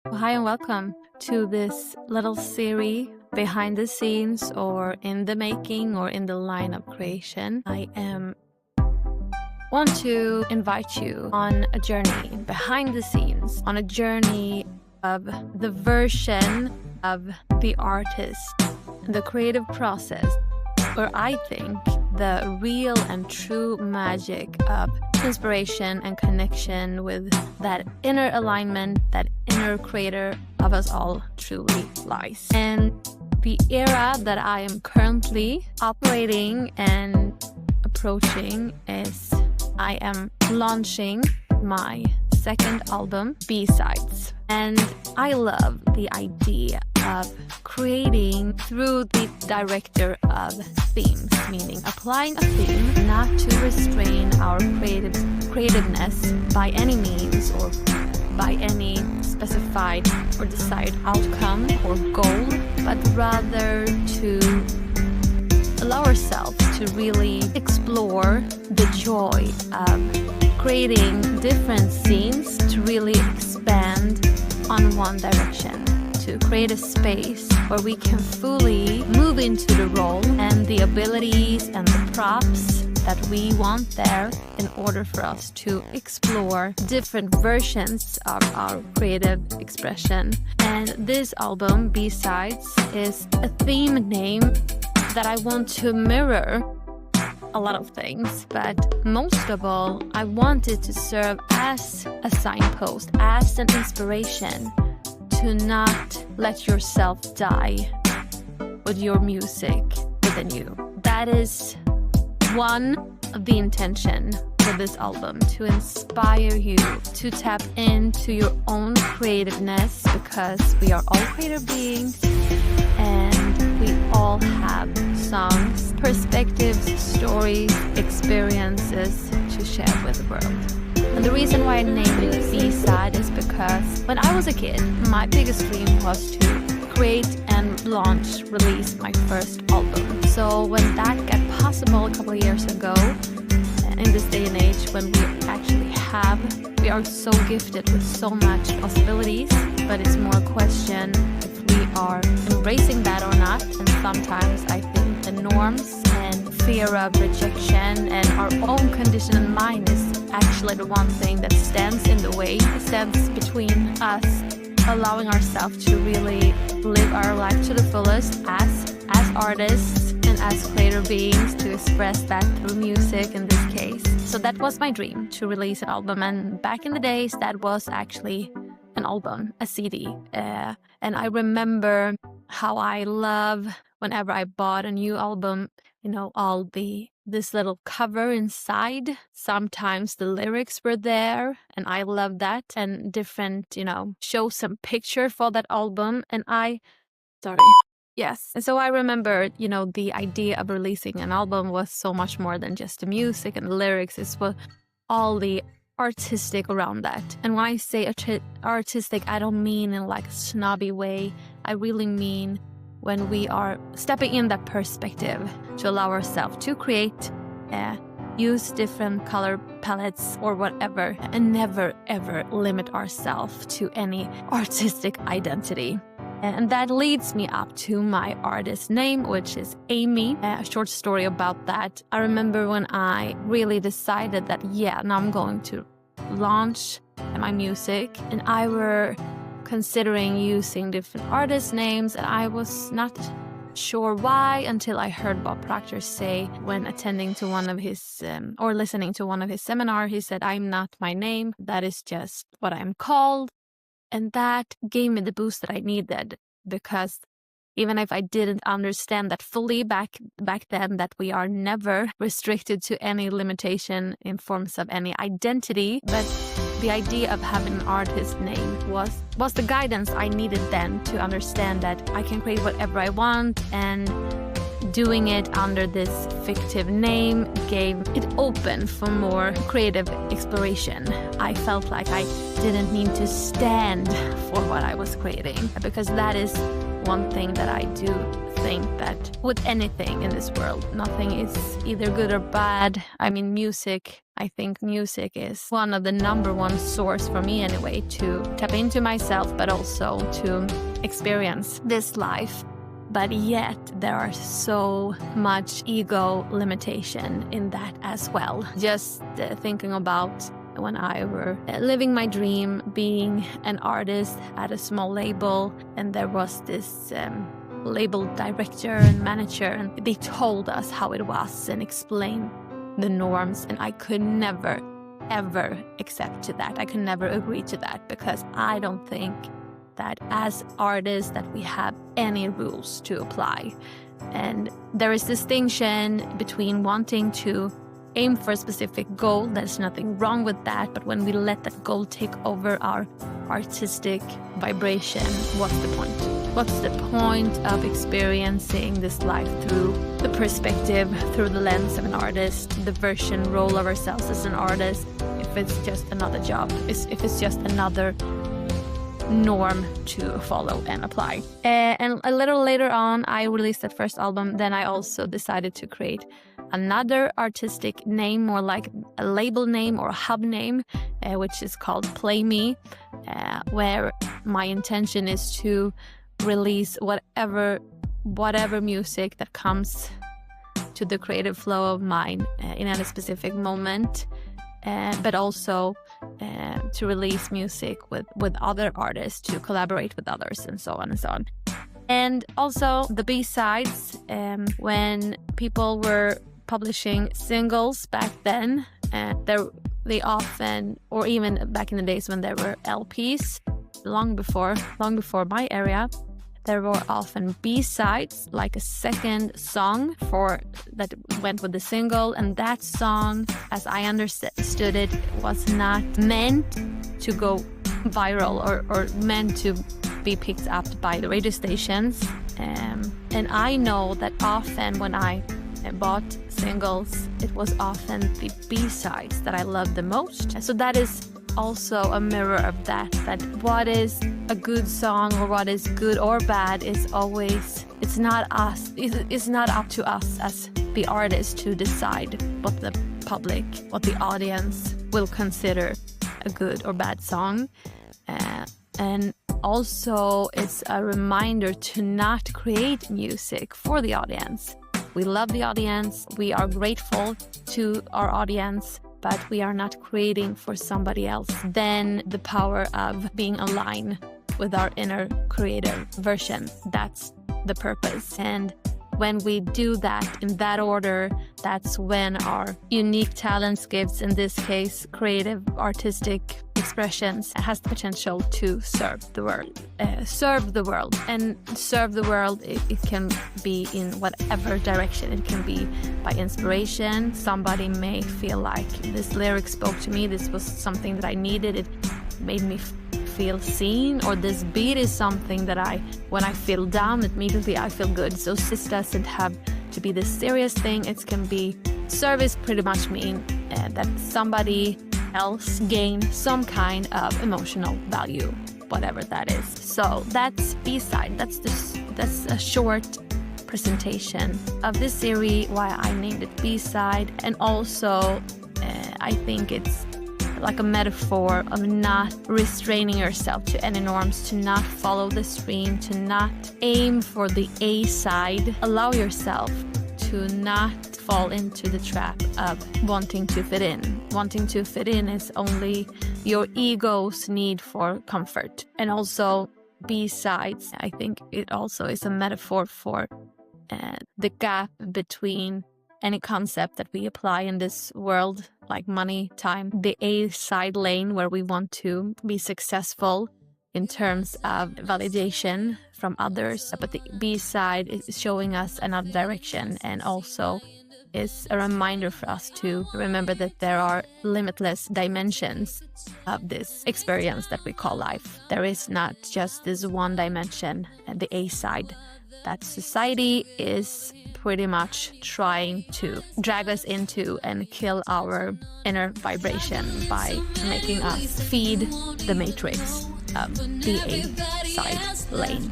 Well, hi and welcome to this little series behind the scenes or in the making or in the line of creation. Want to invite you on a journey behind the scenes, on a journey of the version of the artist, the creative process, where I think the real and true magic of inspiration and connection with that inner alignment, that inner creator of us all truly lies. And the era that I am currently operating and approaching is I am launching my second album, B-Sides. And I love the idea of creating through the director of themes, meaning applying a theme not to restrain our creativeness by any means or by any specified or desired outcome or goal, but rather to allow ourselves to really explore the joy of creating different scenes to really expand on one direction, to create a space where we can fully move into the role and the abilities and the props that we want there in order for us to explore different versions of our creative expression. And this album, B-Sides, is a theme name that I want to mirror a lot of things, but most of all, I want it to serve as a signpost, as an inspiration to not let yourself die with your music within you. That is one of the intention for this album, to inspire you to tap into your own creativeness, because we are all creative beings and we all have songs, perspectives, stories, experiences to share with the world. And the reason why I named it B-Side is because when I was a kid, my biggest dream was to create and release my first album. So when that got possible a couple of years ago, in this day and age when we are so gifted with so much possibilities, but it's more a question if we are embracing that or not. And sometimes I think the norms and fear of rejection and our own conditioned mind is actually the one thing that stands in the way, stands between us allowing ourselves to really live our life to the fullest as artists and as creator beings, to express that through music in this case. So that was my dream, to release an album, and back in the days that was actually an album, a CD. And I remember how I love whenever I bought a new album, this little cover inside. Sometimes the lyrics were there and I loved that, and different, show some picture for that album. And Yes. And so I remember, the idea of releasing an album was so much more than just the music and the lyrics. It's what all the artistic around that. And when I say artistic, I don't mean in like a snobby way. I really mean when we are stepping in that perspective to allow ourselves to create, use different color palettes or whatever, and never ever limit ourselves to any artistic identity. And that leads me up to my artist name, which is Aimme. A short story about that. I remember when I really decided that, now I'm going to launch my music, and I were considering using different artist names, and I was not sure why until I heard Bob Proctor say when attending to one of his or listening to one of his seminars. He said, "I'm not my name, that is just what I'm called." And that gave me the boost that I needed, because even if I didn't understand that fully back then, that we are never restricted to any limitation in forms of any identity, but the idea of having an artist name was the guidance I needed then to understand that I can create whatever I want, and doing it under this fictive name gave it open for more creative exploration. I felt like I didn't need to stand for what I was creating, because that is one thing that I do think that with anything in this world, nothing is either good or bad. I mean, I think music is one of the number one source for me anyway, to tap into myself, but also to experience this life. But yet there are so much ego limitation in that as well. Just thinking about when I were living my dream, being an artist at a small label, and there was this label director and manager, and they told us how it was and explained the norms, and I could never, ever accept to that. I could never agree to that, because I don't think that as artists that we have any rules to apply. And there is distinction between wanting to aim for a specific goal. There's nothing wrong with that, but when we let that goal take over our artistic vibration, what's the point? What's the point of experiencing this life through the perspective, through the lens of an artist, the version role of ourselves as an artist, if it's just another job, if it's just another norm to follow and apply. And a little later on, I released that first album. Then I also decided to create another artistic name, more like a label name or a hub name, which is called Play Me, where my intention is to release whatever music that comes to the creative flow of mine in a specific moment, but also to release music with other artists, to collaborate with others, and so on and so on. And also the B-sides, when people were publishing singles back then, they often, or even back in the days when there were LPs, long before my era, there were often B-sides, like a second song that went with the single, and that song, as I understood it, was not meant to go viral or meant to be picked up by the radio stations. And I know that often when I bought singles, it was often the B-sides that I loved the most. So that is also a mirror of that what is a good song or what is good or bad is always, it's not up to us as the artist to decide what the public, what the audience will consider a good or bad song. And also it's a reminder to not create music for the audience. We love the audience, we are grateful to our audience, but we are not creating for somebody else. Then the power of being aligned with our inner creative version, that's the purpose. And when we do that in that order, that's when our unique talents, gifts, in this case, creative, artistic expressions, has the potential to serve the world. And serve the world, it can be in whatever direction. It can be by inspiration. Somebody may feel like this lyric spoke to me. This was something that I needed. It made me feel seen, or this beat is something that when I feel down, immediately I feel good. So this doesn't have to be this serious thing. It can be service, pretty much mean that somebody else gain some kind of emotional value, whatever that is. So that's B-side. That's a short presentation of this series, why I named it B-side. And also I think it's like a metaphor of not restraining yourself to any norms, to not follow the stream, to not aim for the A side. Allow yourself to not fall into the trap of wanting to fit in. Wanting to fit in is only your ego's need for comfort. And also B-sides, I think it also is a metaphor for the gap between any concept that we apply in this world, like money, time, the A-side lane where we want to be successful in terms of validation from others, but the B-side is showing us another direction, and also is a reminder for us to remember that there are limitless dimensions of this experience that we call life. There is not just this one dimension, the A-side, that society is pretty much trying to drag us into and kill our inner vibration by making us feed the matrix of the A side lane.